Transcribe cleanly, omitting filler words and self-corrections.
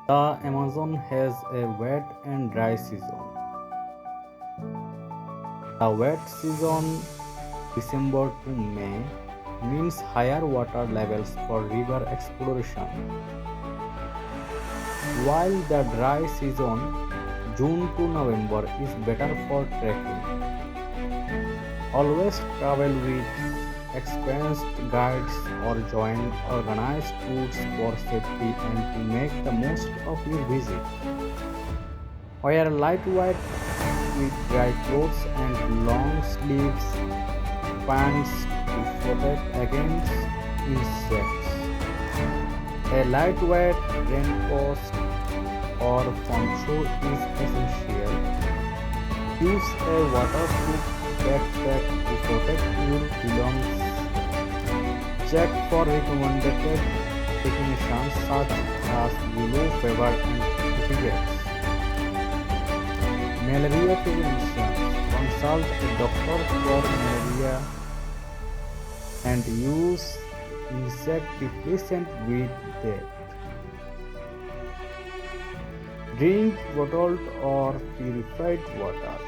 The Amazon has a wet and dry season. The wet season, December to May, means higher water levels for river exploration, while the dry season, June to November, is better for trekking. Always travel with experienced guides or join organized tours for safety and to make the most of your visit. Wear lightweight with dry clothes and long sleeves pants to protect against insects. A lightweight raincoat or poncho is essential. Use a waterproof backpack to protect your belongings. Check for recommended definitions such as yellow fever and epidemics. Malaria prevention. Consult a doctor for malaria and use insect repellent with that. Drink bottled or purified water.